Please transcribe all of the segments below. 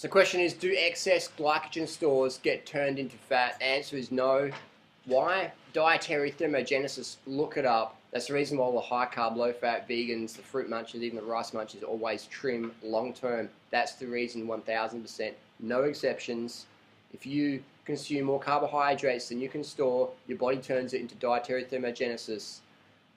So the question is, do excess glycogen stores get turned into fat? The answer is no. Why? Dietary thermogenesis. Look it up. That's the reason why all the high carb, low fat vegans, the fruit munchers, even the rice munchers always trim long term. That's the reason 1000%. No exceptions. If you consume more carbohydrates than you can store, your body turns it into dietary thermogenesis.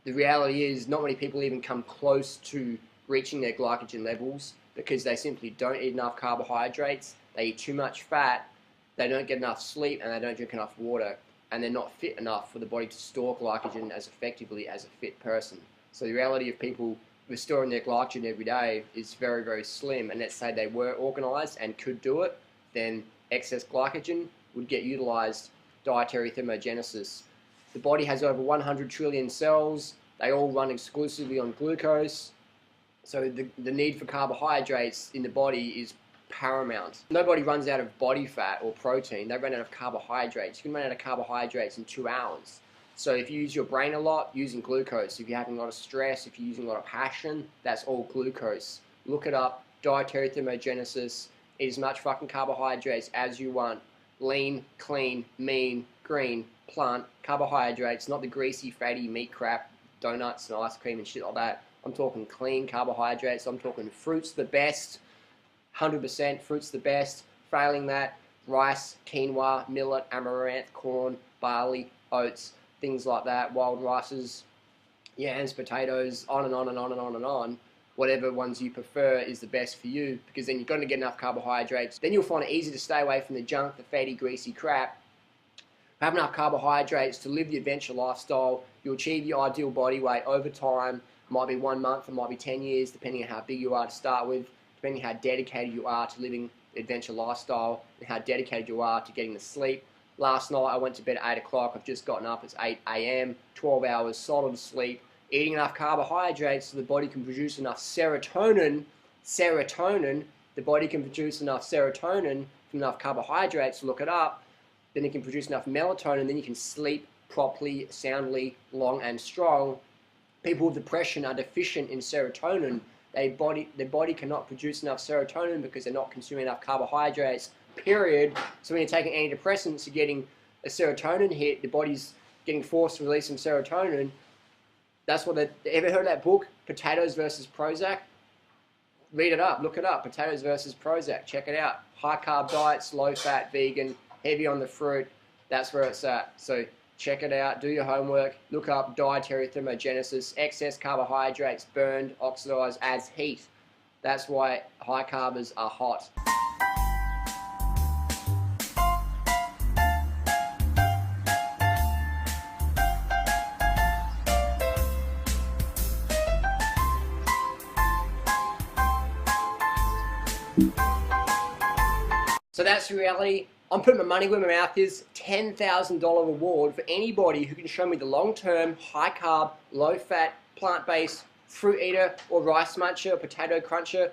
The reality is not many people even come close to reaching their glycogen levels because they simply don't eat enough carbohydrates, they eat too much fat, they don't get enough sleep, and they don't drink enough water, and they're not fit enough for the body to store glycogen as effectively as a fit person. So the reality of people restoring their glycogen every day is very, very slim, and let's say they were organized and could do it, then excess glycogen would get utilized, dietary thermogenesis. The body has over 100 trillion cells. They all run exclusively on glucose. So the need for carbohydrates in the body is paramount. Nobody runs out of body fat or protein. They run out of carbohydrates. You can run out of carbohydrates in 2 hours. So if you use your brain a lot, using glucose. If you're having a lot of stress, if you're using a lot of passion, that's all glucose. Look it up. Dietary thermogenesis. Eat as much fucking carbohydrates as you want. Lean, clean, mean, green, plant, carbohydrates, not the greasy, fatty meat crap, donuts and ice cream and shit like that. I'm talking clean carbohydrates. I'm talking fruits the best, 100% fruits the best. Failing that, rice, quinoa, millet, amaranth, corn, barley, oats, things like that, wild rices, yams, potatoes, on and on and on and on and on. Whatever ones you prefer is the best for you, because then you're going to get enough carbohydrates. Then you'll find it easy to stay away from the junk, the fatty, greasy crap. Have enough carbohydrates to live the adventure lifestyle. You'll achieve your ideal body weight over time. It might be 1 month, it might be 10 years, depending on how big you are to start with, depending on how dedicated you are to living the adventure lifestyle, and how dedicated you are to getting the sleep. Last night I went to bed at 8 o'clock. I've just gotten up. It's 8 a.m., 12 hours solid sleep. Eating enough carbohydrates so the body can produce enough serotonin. The body can produce enough serotonin from enough carbohydrates, look it up. Then it can produce enough melatonin, then you can sleep properly, soundly, long and strong. People with depression are deficient in serotonin. Their body cannot produce enough serotonin because they're not consuming enough carbohydrates, period. So when you're taking antidepressants, you're getting a serotonin hit, the body's getting forced to release some serotonin. That's what ever heard of that book, Potatoes versus Prozac? Read it up, look it up, Potatoes versus Prozac, check it out. High carb diets, low fat, vegan, heavy on the fruit, that's where it's at. So check it out, do your homework, look up dietary thermogenesis, excess carbohydrates burned, oxidized, adds heat. That's why high carbers are hot. So that's the reality. I'm putting my money where my mouth is. $10,000 reward for anybody who can show me the long-term, high-carb, low-fat, plant-based fruit eater or rice muncher or potato cruncher